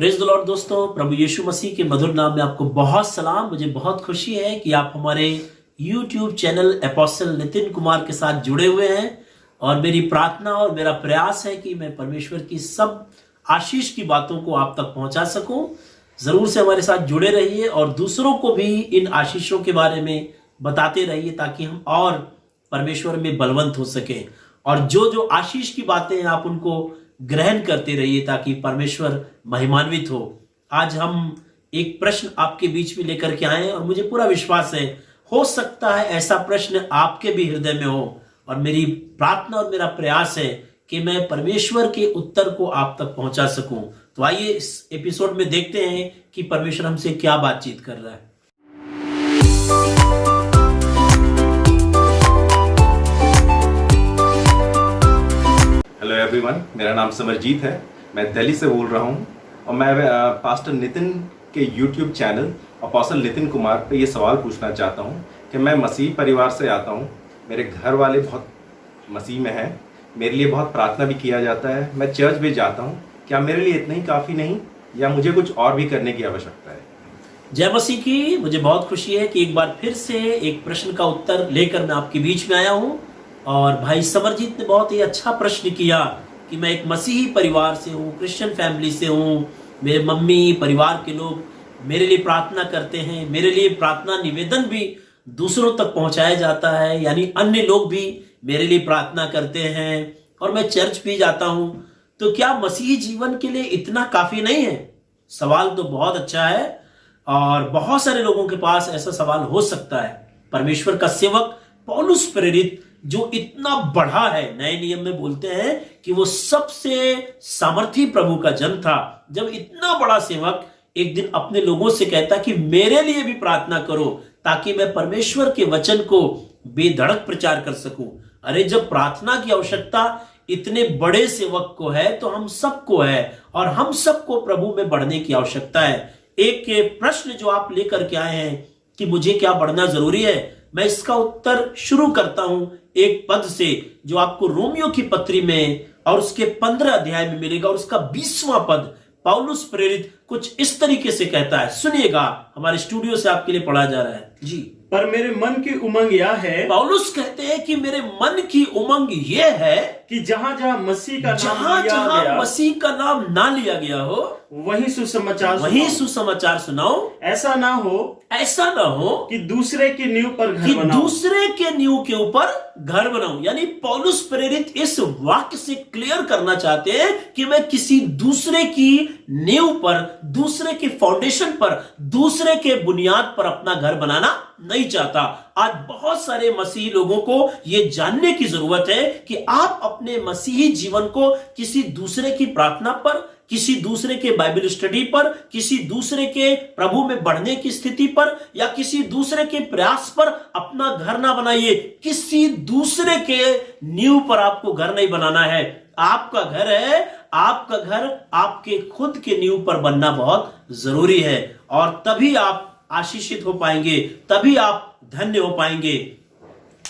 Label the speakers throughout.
Speaker 1: Praise the Lord दोस्तों, प्रभु यीशु मसीह के मधुर नाम में आपको बहुत सलाम। मुझे बहुत खुशी है कि आप हमारे YouTube channel apostle Nitin Kumar के साथ जुड़े हुए हैं और मेरी प्रार्थना और मेरा प्रयास है कि मैं परमेश्वर की सब आशीष की बातों को आप तक पहुंचा सकूं। जरूर से हमारे साथ जुड़े रहिए और दूसरों को भी इन आशीषों के बारे में बताते रहिए ताकि हम और परमेश्वर में बलवंत हो सकें। और जो जो आशीष की बातें हैं आप उनको ग्रहण करते रहिए ताकि परमेश्वर महिमान्वित हो। आज हम एक प्रश्न आपके बीच में लेकर के आए हैं और मुझे पूरा विश्वास है हो सकता है ऐसा प्रश्न आपके भी हृदय में हो, और मेरी प्रार्थना और मेरा प्रयास है कि मैं परमेश्वर के उत्तर को आप तक पहुंचा सकूं। तो आइए इस एपिसोड में देखते हैं कि परमेश्वर हमसे क्या बातचीत कर रहा है।
Speaker 2: हेलो एवरीवन, मेरा नाम समरजीत है। मैं दिल्ली से बोल रहा हूँ और मैं पास्टर नितिन के YouTube channel apostle Nitin Kumar पे ये सवाल पूछना चाहता हूँ कि मैं मसीह परिवार से आता हूँ। मेरे घर वाले बहुत मसीह में हैं, मेरे लिए बहुत प्रार्थना भी किया जाता है, मैं चर्च भी जाता हूँ। क्या मेरे लिए इतना ही काफ़ी नहीं या मुझे कुछ और भी करने की आवश्यकता है?
Speaker 1: जय मसीह की। मुझे बहुत खुशी है कि एक बार फिर से एक प्रश्न का उत्तर लेकर मैं आपके बीच में आया हूँ। और भाई समरजीत ने बहुत ही अच्छा प्रश्न किया कि मैं एक मसीही परिवार से हूँ, क्रिश्चियन फैमिली से हूँ, मेरे मम्मी परिवार के लोग मेरे लिए प्रार्थना करते हैं, मेरे लिए प्रार्थना निवेदन भी दूसरों तक पहुंचाया जाता है, यानी अन्य लोग भी मेरे लिए प्रार्थना करते हैं और मैं चर्च भी जाता हूं। तो क्या मसीही जीवन के लिए इतना काफी नहीं है? सवाल तो बहुत अच्छा है और बहुत सारे लोगों के पास ऐसा सवाल हो सकता है। परमेश्वर का सेवक पौलुस प्रेरित जो इतना बड़ा है, नए नियम में बोलते हैं कि वो सबसे सामर्थी प्रभु का जन था। जब इतना बड़ा सेवक एक दिन अपने लोगों से कहता कि मेरे लिए भी प्रार्थना करो ताकि मैं परमेश्वर के वचन को बेधड़क प्रचार कर सकूं। अरे जब प्रार्थना की आवश्यकता इतने बड़े सेवक को है तो हम सबको है और हम सबको प्रभु में बढ़ने की आवश्यकता है। एक प्रश्न जो आप लेकर के आए हैं कि मुझे क्या बढ़ना जरूरी है, मैं इसका उत्तर शुरू करता हूं एक पद से जो आपको रोमियो की पत्री में और उसके 15 अध्याय में मिलेगा और उसका 20वां पद पौलुस प्रेरित कुछ इस तरीके से कहता है। सुनिएगा, हमारे स्टूडियो से आपके लिए पढ़ा जा रहा है जी।
Speaker 3: पर मेरे मन की उमंग यह है,
Speaker 1: पौलुस कहते हैं कि मेरे मन की उमंग यह है
Speaker 3: कि जहां जहां मसीह का नाम
Speaker 1: जहां
Speaker 3: लिया
Speaker 1: जहां
Speaker 3: गया,
Speaker 1: मसीह का नाम ना लिया गया हो
Speaker 3: वही
Speaker 1: सुसमाचार सुनाओ।
Speaker 3: ऐसा ना हो
Speaker 1: कि
Speaker 3: दूसरे की नींव पर घर बनाओ।
Speaker 1: दूसरे के नींव के ऊपर घर बनाऊं। यानी पौलुस प्रेरित इस वाक्य से क्लियर करना चाहते हैं कि मैं किसी दूसरे की नींव पर, दूसरे के फाउंडेशन पर, दूसरे के बुनियाद पर अपना घर बनाना नहीं चाहता। आज बहुत सारे मसीही लोगों को यह जानने की जरूरत है कि आप अपने मसीही जीवन को किसी दूसरे की प्रार्थना पर, किसी दूसरे के बाइबल स्टडी पर, किसी दूसरे के प्रभु में बढ़ने की स्थिति पर या किसी दूसरे के प्रयास पर अपना घर ना बनाइए। किसी दूसरे के नींव पर आपको घर नहीं बनाना है। आपका घर है, आपका घर आपके खुद के नींव पर बनना बहुत जरूरी है और तभी आप आशीषित हो पाएंगे, तभी आप धन्य हो पाएंगे।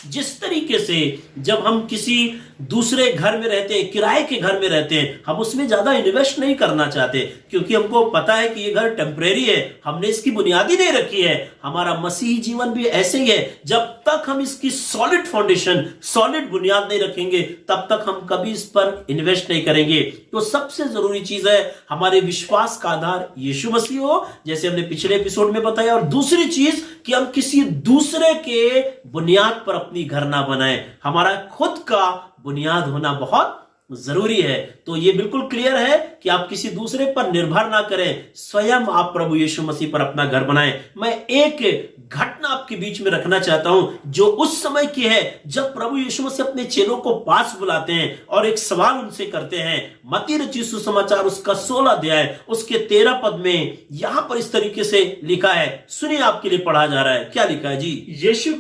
Speaker 1: जिस तरीके से जब हम किसी दूसरे घर में रहते हैं, किराए के घर में रहते हैं, हम उसमें ज्यादा इन्वेस्ट नहीं करना चाहते क्योंकि हमको पता है कि ये घर टेम्परेरी है, हमने इसकी बुनियादी नहीं रखी है। हमारा मसीही जीवन भी ऐसे ही है। जब तक हम इसकी सॉलिड फाउंडेशन, सॉलिड बुनियाद नहीं रखेंगे तब तक हम कभी इस पर इन्वेस्ट नहीं करेंगे। तो सबसे जरूरी चीज है हमारे विश्वास का आधार यीशु मसीह हो, जैसे हमने पिछले एपिसोड में बताया। और दूसरी चीज कि हम किसी दूसरे के बुनियाद पर अपनी घर ना बनाएं। हमारा खुद का बुनियाद होना बहुत जरूरी है। तो ये बिल्कुल क्लियर है कि आप किसी दूसरे पर निर्भर ना करें, स्वयं आप प्रभु यीशु मसीह पर अपना घर बनाएं। मैं एक घटना आपके बीच में रखना चाहता हूं जो उस समय की है जब प्रभु यीशु मसीह अपने चेलों को पास बुलाते हैं और एक सवाल उनसे करते हैं। मत्ती रचित सुसमाचार उसका 16 अध्याय उसके 13 पद में यहां पर इस तरीके से लिखा है। सुनिए, आपके लिए पढ़ा जा रहा है। क्या लिखा है जी?
Speaker 3: यीशु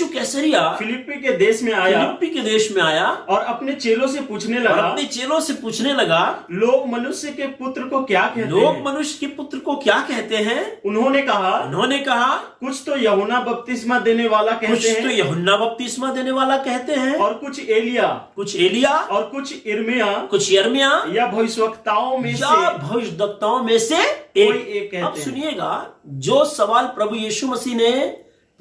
Speaker 3: कैसरिया
Speaker 1: फिलिप्पी के देश में आया
Speaker 3: और अपने चेलों चेलों से पूछने
Speaker 1: और
Speaker 3: लगा,
Speaker 1: अपने चेलों से पूछने लगा,
Speaker 3: लोग मनुष्य के पुत्र को क्या कहते
Speaker 1: लोग
Speaker 3: हैं?
Speaker 1: मनुष्य के पुत्र को क्या कहते हैं?
Speaker 3: उन्होंने कहा,
Speaker 1: उन्होंने कहा,
Speaker 3: कुछ तो यूहन्ना बपतिस्मा देने वाला
Speaker 1: कुछ
Speaker 3: कहते
Speaker 1: तो
Speaker 3: हैं,
Speaker 1: यूहन्ना बपतिस्मा देने वाला कहते हैं,
Speaker 3: और कुछ एलिया,
Speaker 1: कुछ एलिया,
Speaker 3: और कुछ इर्मिया
Speaker 1: कुछ यिर्मयाह
Speaker 3: या भविष्यवक्ताओं में
Speaker 1: या
Speaker 3: से
Speaker 1: भविष्यद्वक्ताओं में से
Speaker 3: कोई एक कहते
Speaker 1: अब
Speaker 3: हैं।
Speaker 1: सुनिएगा, जो सवाल प्रभु यीशु मसीह ने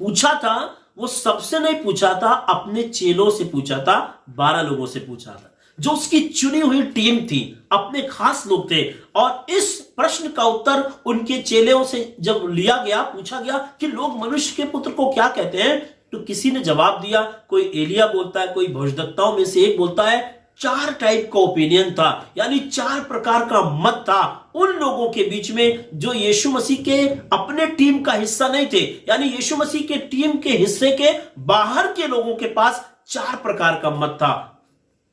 Speaker 1: पूछा था वो सबसे नहीं पूछा था, अपने चेलों से पूछा था, 12 लोगों से पूछा था, जो उसकी चुनी हुई टीम थी, अपने खास लोग थे। और इस प्रश्न का उत्तर उनके चेलों से जब लिया गया, पूछा गया कि लोग मनुष्य के पुत्र को क्या कहते हैं, तो किसी ने जवाब दिया, कोई एलिया बोलता है, कोई भविष्यद्वक्ताओं में से एक बोलता है। 4 टाइप का ओपिनियन था, यानी 4 प्रकार का मत था उन लोगों के बीच में जो यीशु मसीह के अपने टीम का हिस्सा नहीं थे, यानी यीशु मसीह के टीम के हिस्से के बाहर के लोगों के पास 4 प्रकार का मत था।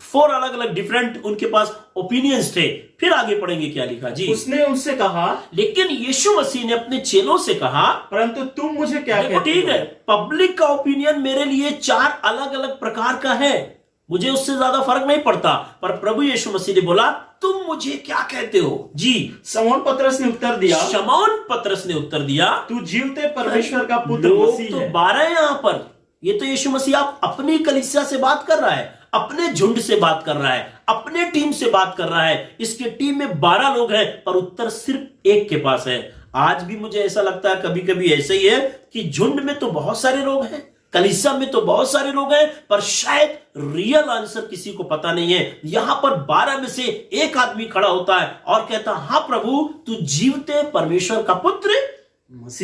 Speaker 1: 4 अलग अलग डिफरेंट उनके पास ओपिनियंस थे। फिर आगे पढ़ेंगे क्या लिखा जी।
Speaker 3: उसने उनसे कहा,
Speaker 1: लेकिन यीशु मसीह ने अपने चेलों से कहा,
Speaker 3: परंतु तुम मुझे क्या
Speaker 1: देखो
Speaker 3: कहते
Speaker 1: ठीक
Speaker 3: हो?
Speaker 1: है, पब्लिक का ओपिनियन मेरे लिए 4 अलग अलग प्रकार का है, मुझे उससे ज्यादा फर्क नहीं पड़ता, पर प्रभु यीशु मसीह ने बोला, तुम मुझे क्या कहते हो जी।
Speaker 3: शमौन पतरस ने उत्तर दिया,
Speaker 1: शमौन पतरस ने उत्तर दिया,
Speaker 3: तू जीवते परमेश्वर का पुत्र
Speaker 1: लोग
Speaker 3: मसीह
Speaker 1: तो
Speaker 3: है।
Speaker 1: 12 हैं यहां पर। ये तो यीशु मसीह आप अपनी कलीसिया से बात कर रहा है, अपने झुंड से बात कर रहा है, अपने टीम से बात कर रहा है। इसके टीम में 12 लोग हैं, पर उत्तर सिर्फ एक के पास है। आज भी मुझे ऐसा लगता है कभी कभी ऐसे ही है कि झुंड में तो बहुत सारे लोग हैं, कलीसिया में तो बहुत सारे लोग हैं, पर शायद रियल आंसर किसी को पता नहीं है। यहां पर 12 में से एक आदमी खड़ा होता है और कहता, हाँ प्रभु, तू जीवते परमेश्वर का पुत्र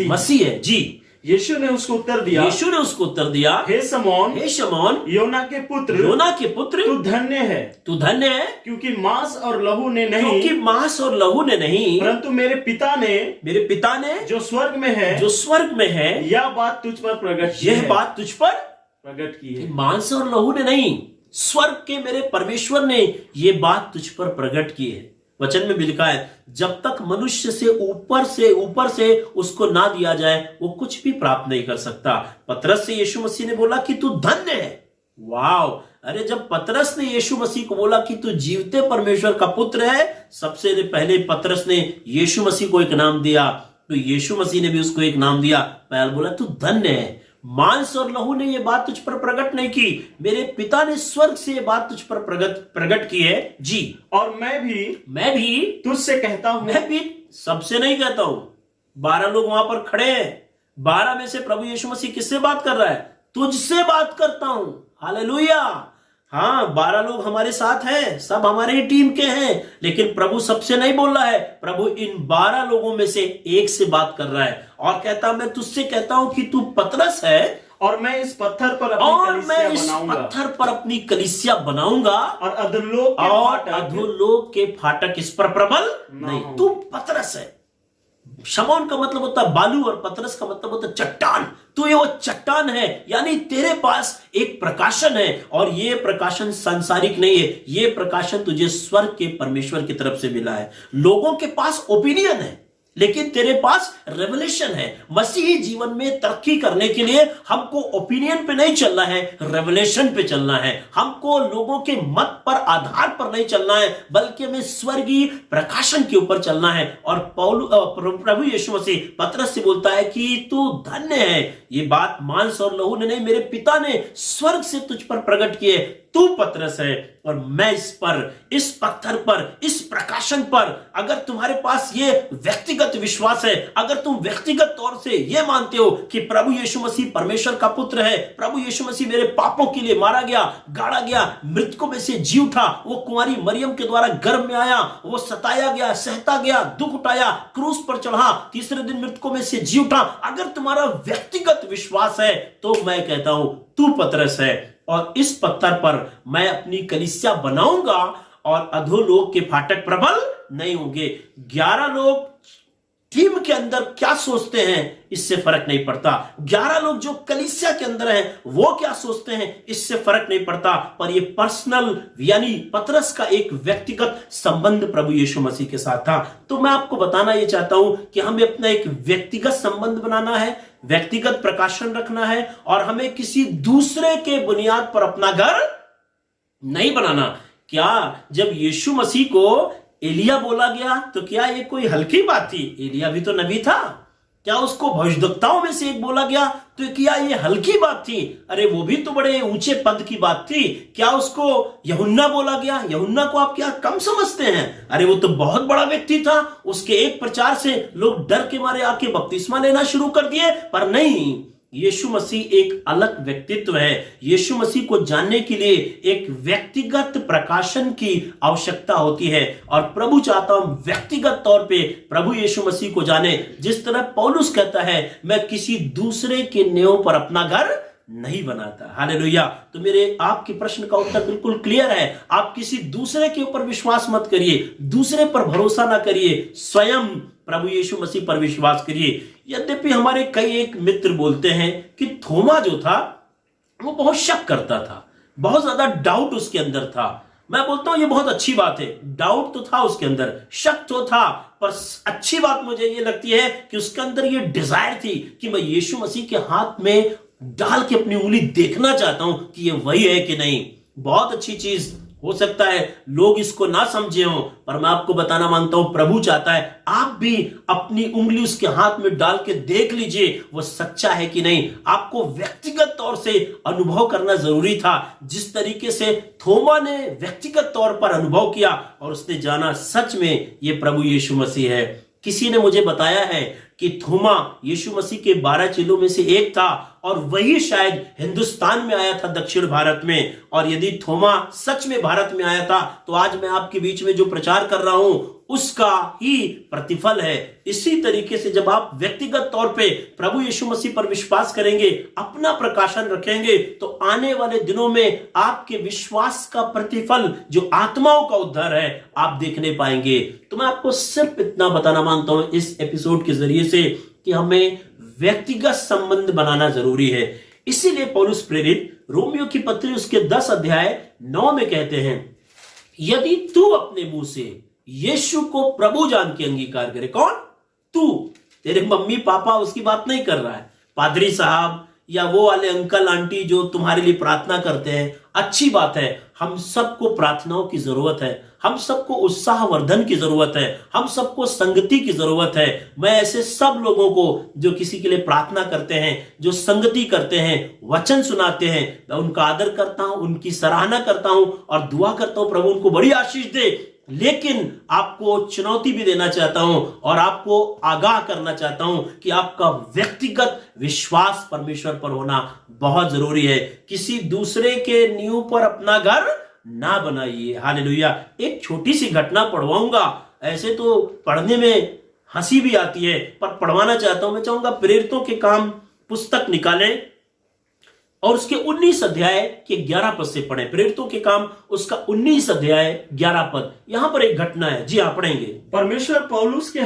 Speaker 1: मसीह है जी।
Speaker 3: यीशु ने उसको उत्तर दिया,
Speaker 1: यीशु ने उसको उत्तर दिया,
Speaker 3: हे शमौन,
Speaker 1: हे शमौन,
Speaker 3: योना के पुत्र,
Speaker 1: योना के पुत्र,
Speaker 3: तू धन्य है,
Speaker 1: तू धन्य है,
Speaker 3: क्योंकि मांस और लहू ने नहीं,
Speaker 1: क्योंकि मांस और लहू ने नहीं,
Speaker 3: परंतु मेरे पिता ने
Speaker 1: जो
Speaker 3: स्वर्ग में है,
Speaker 1: जो स्वर्ग में है,
Speaker 3: यह बात तुझ पर प्रकट की
Speaker 1: यह
Speaker 3: है।
Speaker 1: बात तुझ पर
Speaker 3: प्रकट की है।
Speaker 1: मांस और लहू ने नहीं, स्वर्ग के मेरे परमेश्वर ने यह बात तुझ पर प्रकट की है। वचन में भी लिखा है, जब तक मनुष्य से ऊपर से उसको ना दिया जाए वो कुछ भी प्राप्त नहीं कर सकता। पतरस से यीशु मसीह ने बोला कि तू धन्य है। वाव! अरे जब पतरस ने यीशु मसीह को बोला कि तू जीवते परमेश्वर का पुत्र है, सबसे पहले पतरस ने यीशु मसीह को एक नाम दिया, तो यीशु मसीह ने भी उसको एक नाम दिया। पहले बोला तू धन्य है। मांस और लहू ने यह बात तुझ पर प्रकट नहीं की, मेरे पिता ने स्वर्ग से यह बात तुझ पर प्रकट की है जी।
Speaker 3: और मैं भी तुझसे कहता हूं,
Speaker 1: मैं भी सबसे नहीं कहता हूं। 12 लोग वहां पर खड़े हैं, 12 में से प्रभु यीशु मसीह किससे बात कर रहा है? तुझसे बात करता हूं। हालेलुया। हाँ, 12 लोग हमारे साथ हैं, सब हमारे ही टीम के हैं, लेकिन प्रभु सबसे नहीं बोल रहा है। प्रभु इन 12 लोगों में से एक से बात कर रहा है और कहता, मैं तुझसे कहता हूं कि तू पतरस है
Speaker 3: और मैं इस पत्थर पर अपनी कलीसिया बनाऊंगा,
Speaker 1: और
Speaker 3: और
Speaker 1: अधोलोक के फाटक इस पर प्रबल नहीं। तू पतरस है। शमौन का मतलब होता है बालू और पतरस का मतलब होता है चट्टान। तो ये वो चट्टान है, यानी तेरे पास एक प्रकाशन है और ये प्रकाशन सांसारिक नहीं है, ये प्रकाशन तुझे स्वर्ग के परमेश्वर की तरफ से मिला है। लोगों के पास ओपिनियन है, लेकिन तेरे पास रेवलेशन है। मसीही जीवन में तरक्की करने के लिए हमको ओपिनियन पे नहीं चलना है, रेवलेशन पे चलना है। हमको लोगों के मत पर आधार पर नहीं चलना है, बल्कि हमें स्वर्गीय प्रकाशन के ऊपर चलना है। और प्रभु यीशु मसीह पतरस से बोलता है कि तू धन्य है। ये बात मांस और लहू ने नहीं, मेरे पिता ने स्वर्ग से तुझ पर प्रकट किए। तू पतरस है और मैं इस पत्थर पर, इस प्रकाशन पर, अगर तुम्हारे पास ये व्यक्तिगत विश्वास है, अगर तुम व्यक्तिगत तौर से ये मानते हो कि प्रभु यीशु मसीह परमेश्वर का पुत्र है, प्रभु यीशु मसीह मेरे पापों के लिए मारा गया, गाड़ा गया, मृतकों में से जी उठा, वो कुंवारी मरियम के द्वारा गर्भ में आया, वो सताया गया, सहता गया, दुख उठाया, क्रूस पर चढ़ा, तीसरे दिन मृतकों में से जी उठा, अगर तुम्हारा व्यक्तिगत विश्वास है तो मैं कहता हूं तू पतरस है और इस पत्थर पर मैं अपनी कलीसिया बनाऊंगा और अधोलोक के फाटक प्रबल नहीं होंगे। 11 लोग टीम के अंदर क्या सोचते हैं इससे फर्क नहीं पड़ता, 11 लोग जो कलीसिया के अंदर हैं वो क्या सोचते हैं इससे फर्क नहीं पड़ता, पर ये पर्सनल यानी पतरस का एक व्यक्तिगत संबंध प्रभु यीशु मसीह के साथ था। तो मैं आपको बताना ये चाहता हूं कि हमें अपना एक व्यक्तिगत संबंध बनाना है, व्यक्तिगत प्रकाशन रखना है और हमें किसी दूसरे के बुनियाद पर अपना घर नहीं बनाना। क्या जब यीशु मसीह को एलिया बोला गया तो क्या ये कोई हल्की बात थी? एलिया भी तो नबी था। क्या उसको भविष्यद्वक्ताओं में से एक बोला गया तो क्या ये हल्की बात थी? अरे वो भी तो बड़े ऊंचे पद की बात थी। क्या उसको यूहन्ना बोला गया? यूहन्ना को आप क्या कम समझते हैं? अरे वो तो बहुत बड़ा व्यक्ति था। उसके एक प्रचार से लोग डर के मारे आके बपतिस्मा लेना शुरू कर दिए। पर नहीं, यीशु मसीह एक अलग व्यक्तित्व है। यीशु मसीह को जानने के लिए एक व्यक्तिगत प्रकाशन की आवश्यकता होती है और प्रभु चाहता हूं व्यक्तिगत तौर पे प्रभु यीशु मसीह को जाने। जिस तरह पौलुस कहता है, मैं किसी दूसरे के न्याय पर अपना घर नहीं बनाता। हालेलुया। तो मेरे आपके प्रश्न का उत्तर बिल्कुल क्लियर है। आप किसी दूसरे के ऊपर विश्वास मत करिए, दूसरे पर भरोसा ना करिए, स्वयं प्रभु यीशु मसीह पर विश्वास करिए। यद्यपि हमारे कई एक मित्र बोलते हैं कि थोमा जो था वो बहुत शक करता था, बहुत ज्यादा डाउट उसके अंदर था। मैं बोलता हूं ये बहुत अच्छी बात है। डाउट तो था उसके अंदर, शक तो था, पर अच्छी बात मुझे ये लगती है कि उसके अंदर ये डिजायर थी कि मैं यीशु मसीह के हाथ में डाल के अपनी उंगली देखना चाहता हूं कि ये वही है कि नहीं। बहुत अच्छी चीज। हो सकता है लोग इसको ना समझे हो, पर मैं आपको बताना मानता हूं प्रभु चाहता है आप भी अपनी उंगली उसके हाथ में डाल के देख लीजिए वो सच्चा है कि नहीं। आपको व्यक्तिगत तौर से अनुभव करना जरूरी था, जिस तरीके से थोमा ने व्यक्तिगत तौर पर अनुभव किया और उसने जाना सच में ये प्रभु यीशु मसीह है। किसी ने मुझे बताया है कि थोमा यीशु मसीह के 12 चेलों में से एक था और वही शायद हिंदुस्तान में आया था, दक्षिण भारत में। और यदि थोमा सच में भारत में आया था तो आज मैं आपके बीच में जो प्रचार कर रहा हूं उसका ही प्रतिफल है। इसी तरीके से जब आप व्यक्तिगत तौर पे प्रभु यीशु मसीह पर विश्वास करेंगे, अपना प्रकाशन रखेंगे, तो आने वाले दिनों में आपके विश्वास का प्रतिफल जो आत्माओं का उद्धार है आप देखने पाएंगे। तो मैं आपको सिर्फ इतना बताना मानता हूं इस एपिसोड के जरिए से कि हमें व्यक्तिगत संबंध बनाना जरूरी है। इसीलिए पौलुस प्रेरित रोमियो की पत्री उसके 10 अध्याय 9 में कहते हैं, यदि तू अपने मुंह से यीशु को प्रभु जान के अंगीकार करे। कौन? तू। तेरे मम्मी पापा उसकी बात नहीं कर रहा है, पादरी साहब या वो वाले अंकल आंटी जो तुम्हारे लिए प्रार्थना करते हैं। अच्छी बात है, हम सबको प्रार्थनाओं की जरूरत है, हम सबको उत्साहवर्धन की जरूरत है, हम सबको संगति की जरूरत है। मैं ऐसे सब लोगों को जो किसी के लिए प्रार्थना करते हैं, जो संगति करते हैं, वचन सुनाते हैं, मैं उनका आदर करता हूं, उनकी सराहना करता हूं और दुआ करता हूं प्रभु उनको बड़ी आशीष दे। लेकिन आपको चुनौती भी देना चाहता हूं और आपको आगाह करना चाहता हूं कि आपका व्यक्तिगत विश्वास परमेश्वर पर होना बहुत जरूरी है। किसी दूसरे के नींव पर अपना घर ना बनाइए। हालेलुया। एक छोटी सी घटना पढ़वाऊंगा। ऐसे तो पढ़ने में हंसी भी आती है, पर पढ़वाना चाहता हूं। मैं चाहूंगा प्रेरितों के काम पुस्तक निकालें और उसके 19 अध्याय के 11 पद से पढ़ें। प्रेरितों के काम उसका 19 अध्याय 11 पद। यहां पर एक घटना है। जी हाँ, पढ़ेंगे।
Speaker 3: परमेश्वर पौलुस के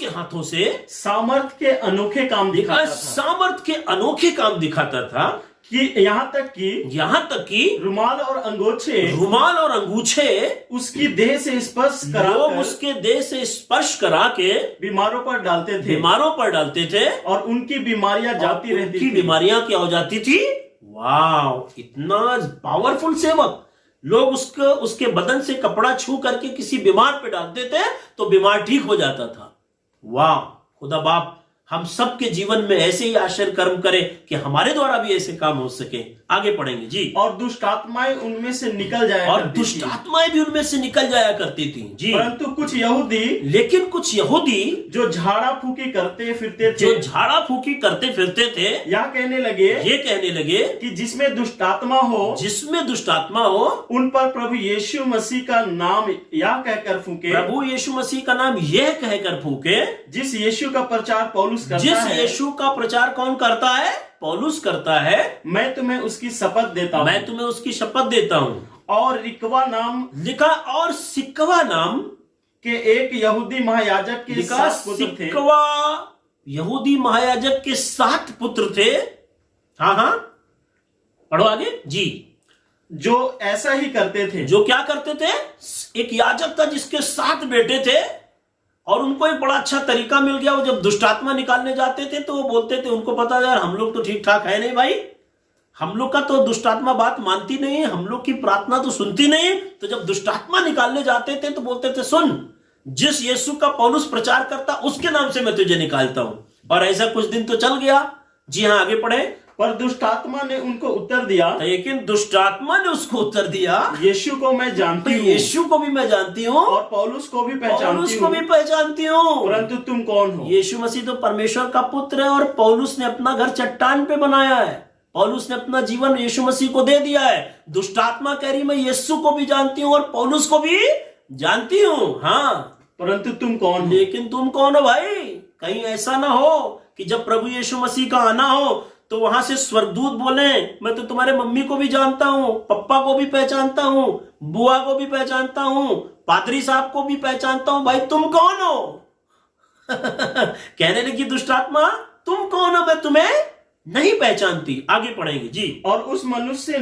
Speaker 3: हाथों से सामर्थ के अनोखे काम दिखाता था।
Speaker 1: सामर्थ के अनोखे काम दिखाता था
Speaker 3: कि यहाँ तक कि रुमाल और अंगूछे उसकी देह से स्पर्श करा के बीमारों पर डालते थे और उनकी बीमारियां जाती रहती थी।
Speaker 1: बीमारियां क्या हो जाती थी? वाह, इतना पावरफुल सेवक। लोग उसके बदन से कपड़ा छू करके किसी बीमार पे डालते थे तो बीमार ठीक हो जाता था। वाह, खुदा बाप हम सबके जीवन में ऐसे ही आश्चर्य कर्म करे कि हमारे द्वारा भी ऐसे काम हो सके। आगे पढ़ेंगे जी।
Speaker 3: और दुष्ट आत्माएं उनमें से निकल जाया करती थी जी। परंतु कुछ यहूदी जो झाड़ा फूकी करते फिरते थे यह कहने लगे कि जिसमें दुष्ट आत्मा हो उन पर प्रभु यीशु मसीह का नाम यह कहकर फूके। जिस यीशु का प्रचार यीशु का प्रचार कौन करता है? पौलुस करता है। मैं तुम्हें उसकी शपथ देता हूं। और सिकवा नाम के एक यहूदी महायाजक के 7 पुत्र थे। यहूदी महायाजक के 7 पुत्र थे। हाँ, पढ़ो आगे जी। जो ऐसा ही करते थे। जो क्या करते थे? एक याजक था जिसके 7 बेटे थे और उनको एक बड़ा अच्छा तरीका मिल गया। वो जब दुष्टात्मा निकालने जाते थे तो वो बोलते थे, उनको पता यार हम लोग तो ठीक ठाक है नहीं भाई,
Speaker 1: हम लोग का तो दुष्ट आत्मा बात मानती नहीं, हम लोग की प्रार्थना तो सुनती नहीं। तो जब दुष्ट आत्मा निकालने जाते थे तो बोलते थे, सुन, जिस यीशु का पौलुस प्रचार करता उसके नाम से मैं तुझे निकालता हूं। और ऐसा कुछ दिन तो चल गया। जी हाँ, आगे पढ़े।
Speaker 3: पर दुष्ट आत्मा ने उनको उत्तर दिया,
Speaker 1: लेकिन दुष्ट आत्मा ने उसको उत्तर दिया,
Speaker 3: यीशु को मैं जानती हूँ,
Speaker 1: यीशु को भी मैं जानती हूँ
Speaker 3: और पौलुस को भी
Speaker 1: पहचानती हूँ,
Speaker 3: परंतु तुम कौन हो?
Speaker 1: यीशु मसीह तो परमेश्वर का पुत्र है और पौलुस ने अपना घर चट्टान पे बनाया है। पौलुस ने अपना जीवन यीशु मसीह को दे दिया है। दुष्ट आत्मा कह रही मैं यीशु को भी जानती हूँ और पौलुस को भी जानती हूँ। हाँ,
Speaker 3: परंतु तुम कौन हो?
Speaker 1: लेकिन तुम कौन हो भाई? कहीं ऐसा ना हो कि जब प्रभु यीशु मसीह का आना हो तो वहां से स्वर्गदूत बोले, मैं तो तुम्हारे मम्मी को भी जानता हूं, पप्पा को भी पहचानता हूं, बुआ को भी पहचानता हूं, पादरी साहब को भी पहचानता हूं, भाई तुम कौन हो? कहने लगी दुष्ट आत्मा, तुम कौन हो? मैं तुम्हें नहीं पहचानती। आगे पढ़ेंगे जी।
Speaker 3: और उस मनुष्य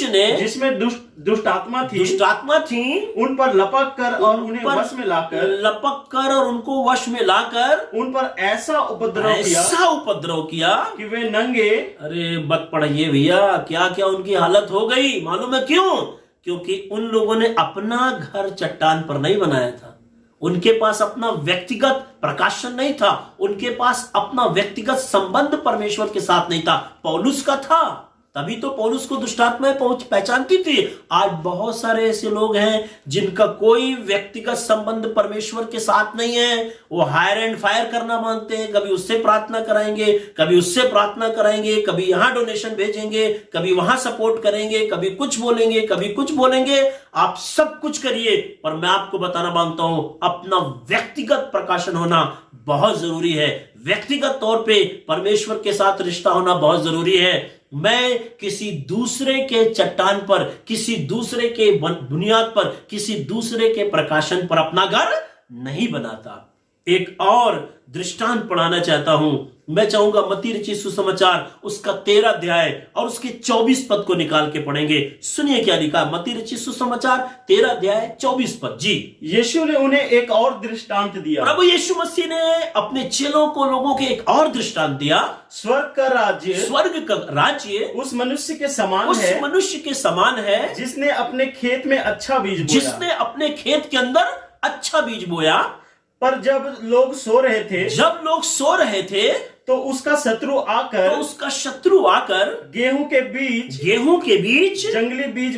Speaker 3: ने
Speaker 1: जिसमें
Speaker 3: दुष्ट आत्मा थी उन पर लपक कर और उन्हें वश में लाकर
Speaker 1: उनको वश में लाकर
Speaker 3: उन पर ऐसा उपद्रव किया कि वे नंगे।
Speaker 1: अरे मत पढ़िए भैया, क्या क्या उनकी हालत हो गई मालूम है क्यों? क्योंकि उन लोगों ने अपना घर चट्टान पर नहीं बनाया था। उनके पास अपना व्यक्तिगत प्रकाशन नहीं था, उनके पास अपना व्यक्तिगत संबंध परमेश्वर के साथ नहीं था। पौलुस का था, तभी तो पौलुस को दुष्ट आत्माएं पहचानती थी। आज बहुत सारे ऐसे लोग हैं जिनका कोई व्यक्तिगत संबंध परमेश्वर के साथ नहीं है। वो हायर एंड फायर करना मानते हैं, कभी उससे प्रार्थना कराएंगे, कभी उससे प्रार्थना कराएंगे, कभी यहां डोनेशन भेजेंगे, कभी वहां सपोर्ट करेंगे, कभी कुछ बोलेंगे, कभी कुछ बोलेंगे। आप सब कुछ करिए, पर मैं आपको बताना मांगता हूं, अपना व्यक्तिगत प्रकाशन होना बहुत जरूरी है। व्यक्तिगत तौर पे परमेश्वर के साथ रिश्ता होना बहुत जरूरी है। मैं किसी दूसरे के चट्टान पर, किसी दूसरे के बुनियाद पर, किसी दूसरे के प्रकाशन पर अपना घर नहीं बनाता। एक और दृष्टांत पढ़ाना चाहता हूं। मैं चाहूंगा मत्ती रचित सुसमाचार उसका 13 अध्याय और उसके 24 पद को निकाल के पढ़ेंगे। सुनिए क्या लिखा, मत्ती रचित सुसमाचार 13 अध्याय 24 पद। जी।
Speaker 3: यीशु ने उन्हें एक और दृष्टांत दिया।
Speaker 1: प्रभु यीशु मसीह ने अपने चेलों को, लोगों के एक और दृष्टांत दिया।
Speaker 3: स्वर्ग का राज्य उस मनुष्य के समान है जिसने अपने खेत में अच्छा बीज बोया।
Speaker 1: जिसने अपने खेत के अंदर अच्छा बीज बोया।
Speaker 3: पर जब लोग सो रहे थे तो उसका शत्रु आकर गेहूं के बीच जंगली बीज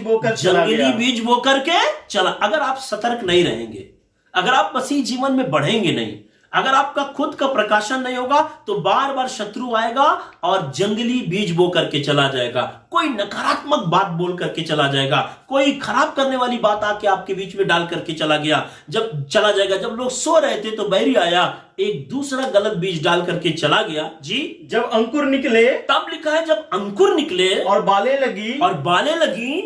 Speaker 3: बोकर के चला। अगर आप सतर्क नहीं रहेंगे, अगर आप मसीह जीवन में बढ़ेंगे नहीं, अगर आपका खुद का प्रकाशन नहीं होगा तो बार बार शत्रु आएगा और जंगली बीज बो करके चला जाएगा। कोई नकारात्मक बात बोल करके चला जाएगा, कोई खराब करने वाली बात आके आपके बीच में डाल करके चला जाएगा। जब लोग सो रहे थे तो बैरी आया, एक दूसरा गलत बीज डाल करके चला गया। जी। जब अंकुर निकले,
Speaker 1: तब लिखा है जब अंकुर निकले
Speaker 3: और बालें लगी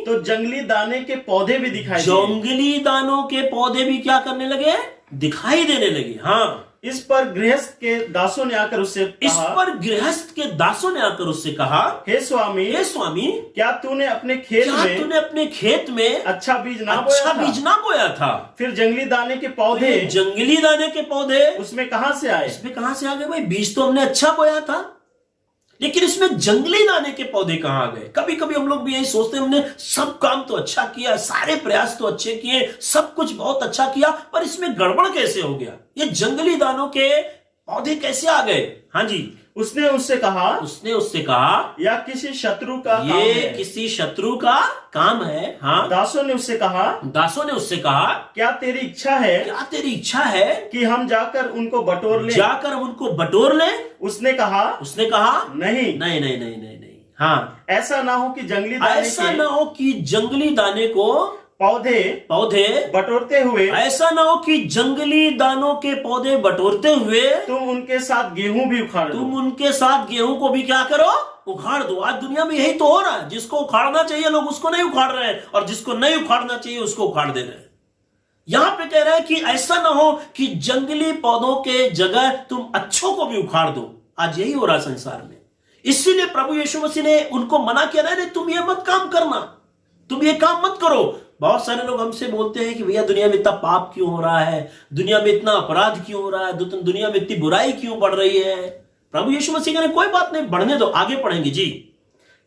Speaker 3: तो
Speaker 1: जंगली दाने के पौधे भी जंगली दानों के पौधे भी क्या करने लगे? दिखाई देने लगे। हाँ।
Speaker 3: इस पर गृहस्थ के दासों ने आकर उससे कहा, हे स्वामी, क्या तूने अपने खेत में अच्छा बीज ना बोया था? फिर जंगली दाने के पौधे उसमें कहां से आए? आ गए? भाई बीज तो हमने अच्छा बोया था, लेकिन इसमें जंगली दाने के पौधे कहां आ गए? कभी कभी हम लोग भी यही सोचते हैं, हमने सब काम तो अच्छा किया, सारे प्रयास तो अच्छे किए, सब कुछ बहुत अच्छा किया, पर इसमें गड़बड़ कैसे हो गया? ये जंगली दानों के पौधे कैसे आ गए? हाँ जी। उसने उससे कहा या किसी शत्रु का काम है। हाँ। दासों ने उससे कहा क्या तेरी इच्छा है कि हम जाकर उनको बटोर ले? उसने कहा नहीं। हाँ। ऐसा ना हो कि जंगली दाने को पौधे बटोरते हुए, ऐसा ना हो कि जंगली दानों के पौधे बटोरते हुए तुम उनके साथ गेहूं को भी क्या करो? उखाड़ दो। आज दुनिया में यही तो हो रहा है, जिसको उखाड़ना चाहिए लोग उसको नहीं उखाड़ रहे हैं, और जिसको नहीं उखाड़ना चाहिए उसको उखाड़ दे रहे हैं। यहां पे कह रहा है कि ऐसा ना हो कि जंगली पौधों के जगह तुम अच्छों को भी उखाड़ दो। आज यही हो रहा है संसार में। इसीलिए प्रभु यीशु मसीह ने उनको मना किया, नहीं तुम ये मत काम करना, तुम ये काम मत करो। बहुत सारे लोग हमसे बोलते हैं कि भैया दुनिया में इतना पाप क्यों हो रहा है, दुनिया में इतना अपराध क्यों हो रहा है, दुनिया में इतनी बुराई क्यों बढ़ रही है? प्रभु यीशु मसीह ने कोई बात नहीं, बढ़ने दो, आगे पढ़ेंगे। जी।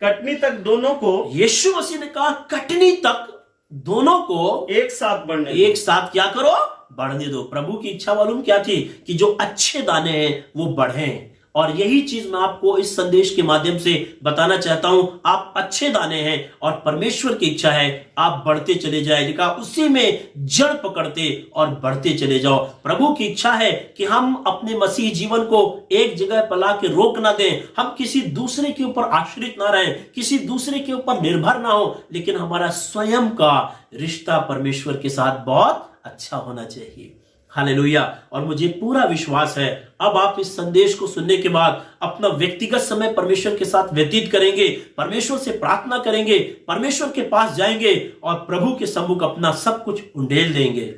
Speaker 3: कटनी तक दोनों को
Speaker 1: यीशु मसीह ने कहा कटनी तक दोनों को
Speaker 3: एक साथ बढ़ने दो।
Speaker 1: एक साथ क्या करो, बढ़ने दो। प्रभु की इच्छा मालूम क्या थी कि जो अच्छे दाने हैं वो बढ़ें। और यही चीज मैं आपको इस संदेश के माध्यम से बताना चाहता हूं। आप अच्छे दाने हैं और परमेश्वर की इच्छा है आप बढ़ते चले जाएगा, उसी में जड़ पकड़ते और बढ़ते चले जाओ। प्रभु की इच्छा है कि हम अपने मसीह जीवन को एक जगह पला के रोक ना दें, हम किसी दूसरे के ऊपर आश्रित ना रहें, किसी दूसरे के ऊपर निर्भर ना हो, लेकिन हमारा स्वयं का रिश्ता परमेश्वर के साथ बहुत अच्छा होना चाहिए। हालेलुया। और मुझे पूरा विश्वास है अब आप इस संदेश को सुनने के बाद अपना व्यक्तिगत समय परमेश्वर के साथ व्यतीत करेंगे, परमेश्वर से प्रार्थना करेंगे, परमेश्वर के पास जाएंगे और प्रभु के सम्मुख अपना सब कुछ उंडेल देंगे।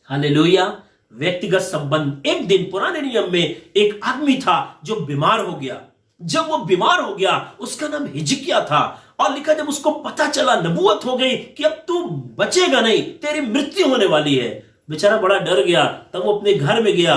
Speaker 1: हालेलुया। व्यक्तिगत संबंध। एक दिन पुराने नियम में एक आदमी था जो बीमार हो गया। जब वो बीमार हो गया उसका नाम हिजकिय्याह था और लिखा जब उसको पता चला, नबूवत हो गई कि अब तू बचेगा नहीं, तेरी मृत्यु होने वाली है, बेचारा बड़ा डर गया। तब वो अपने घर में गया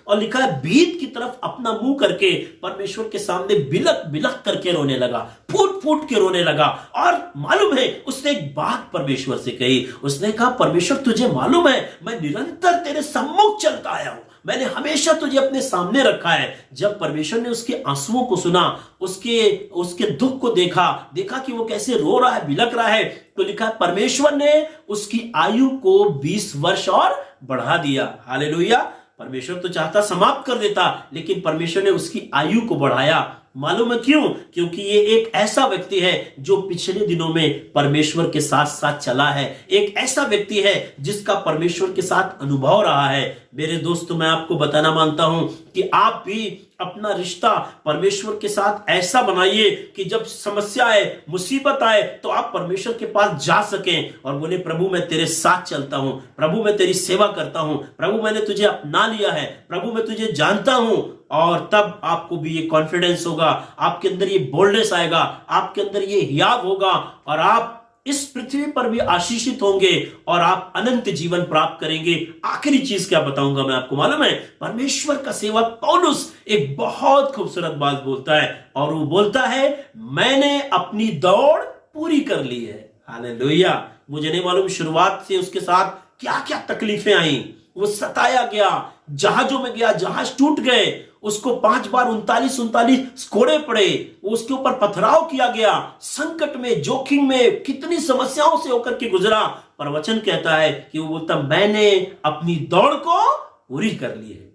Speaker 1: और लिखा है भीत की तरफ अपना मुंह करके परमेश्वर के सामने बिलक बिलक करके रोने लगा, फूट फूट के रोने लगा। और मालूम है उसने एक बात परमेश्वर से कही, उसने कहा परमेश्वर तुझे मालूम है मैं निरंतर तेरे सम्मुख चलता आया हूं, मैंने हमेशा तुझे अपने सामने रखा है। जब परमेश्वर ने उसके आंसुओं को सुना, उसके दुख को देखा कि वो कैसे रो रहा है, बिलक रहा है, तो लिखा परमेश्वर ने उसकी आयु को 20 वर्ष और बढ़ा दिया। हालेलुया। परमेश्वर तो चाहता समाप्त कर देता, लेकिन परमेश्वर ने उसकी आयु को बढ़ाया। मालूम है क्यों? क्योंकि ये एक ऐसा व्यक्ति है जो पिछले दिनों में परमेश्वर के साथ साथ चला है, एक ऐसा व्यक्ति है जिसका परमेश्वर के साथ अनुभव रहा है। मेरे दोस्तों, मैं आपको बताना मानता हूं कि आप भी अपना रिश्ता परमेश्वर के साथ ऐसा बनाइए कि जब समस्या आए, मुसीबत आए, तो आप परमेश्वर के पास जा सकें और बोले प्रभु मैं तेरे साथ चलता हूं, प्रभु मैं तेरी सेवा करता हूं, प्रभु मैंने तुझे अपना लिया है, प्रभु मैं तुझे जानता हूं। और तब आपको भी ये कॉन्फिडेंस होगा, आपके अंदर ये बोल्डनेस आएगा, आपके अंदर ये हियाव होगा और आप इस पृथ्वी पर भी आशीषित होंगे और आप अनंत जीवन प्राप्त करेंगे। आखिरी चीज क्या बताऊंगा मैं आपको, मालूम है परमेश्वर का सेवक पौलुस एक बहुत खूबसूरत बात बोलता है और वो बोलता है मैंने अपनी दौड़ पूरी कर ली है। हालेलुया। मुझे नहीं मालूम शुरुआत से उसके साथ क्या क्या तकलीफें आई, वो सताया गया, जहाजों में गया, जहाज टूट गए, उसको 5 बार 39 कोड़े पड़े, उसके ऊपर पथराव किया गया, संकट में, जोखिम में, कितनी समस्याओं से होकर के गुजरा। पर वचन कहता है कि वो बोलता मैंने अपनी दौड़ को पूरी कर ली है।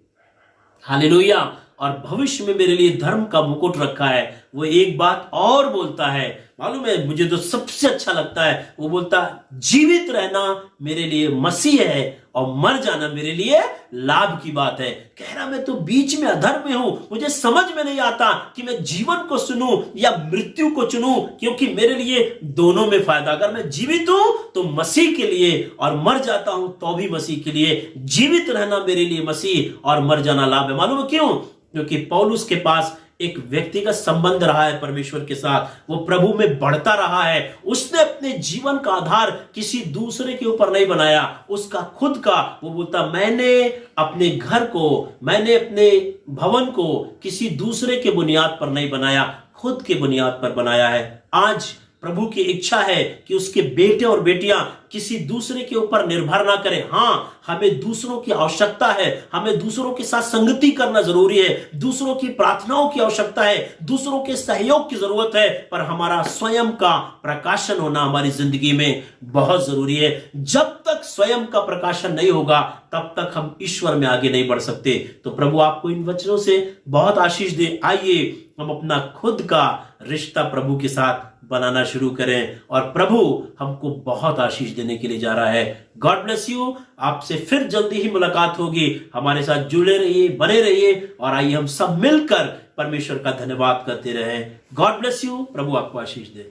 Speaker 1: हालेलुया। और भविष्य में मेरे लिए धर्म का मुकुट रखा है। वो एक बात और बोलता है, मालूम है मुझे तो सबसे अच्छा लगता है, वो बोलता जीवित रहना मेरे लिए मसीह है और मर जाना मेरे लिए लाभ की बात है। कह रहा मैं तो बीच में अधर्म में हूं, मुझे समझ में नहीं आता कि मैं जीवन को चुनूं या मृत्यु को चुनूं, क्योंकि मेरे लिए दोनों में फायदा। अगर मैं जीवित हूं तो मसीह के लिए और मर जाता हूं तो भी मसीह के लिए। जीवित रहना मेरे लिए मसीह और मर जाना लाभ है। मालूम है क्यों? क्योंकि पौलुस के पास एक व्यक्तिगत संबंध रहा है परमेश्वर के साथ, वो प्रभु में बढ़ता रहा है। उसने अपने जीवन का आधार किसी दूसरे के ऊपर नहीं बनाया, उसका खुद का। वो बोलता मैंने अपने घर को, मैंने अपने भवन को किसी दूसरे के बुनियाद पर नहीं बनाया, खुद के बुनियाद पर बनाया है। आज प्रभु की इच्छा है कि उसके बेटे और बेटियां किसी दूसरे के ऊपर निर्भर ना करें। हाँ, हमें दूसरों की आवश्यकता है, हमें दूसरों के साथ संगति करना जरूरी है, दूसरों की प्रार्थनाओं की आवश्यकता है, दूसरों के सहयोग की जरूरत है, पर हमारा स्वयं का प्रकाशन होना हमारी जिंदगी में बहुत जरूरी है। जब तक स्वयं का प्रकाशन नहीं होगा तब तक हम ईश्वर में आगे नहीं बढ़ सकते। तो प्रभु आपको इन वचनों से बहुत आशीष दे। आइए हम अपना खुद का रिश्ता प्रभु के साथ बनाना शुरू करें और प्रभु हमको बहुत आशीष देने के लिए जा रहा है। God bless you. आपसे फिर जल्दी ही मुलाकात होगी। हमारे साथ जुड़े रहिए, बने रहिए और आइए हम सब मिलकर परमेश्वर का धन्यवाद करते रहें। God bless you. प्रभु आपको आशीष दे।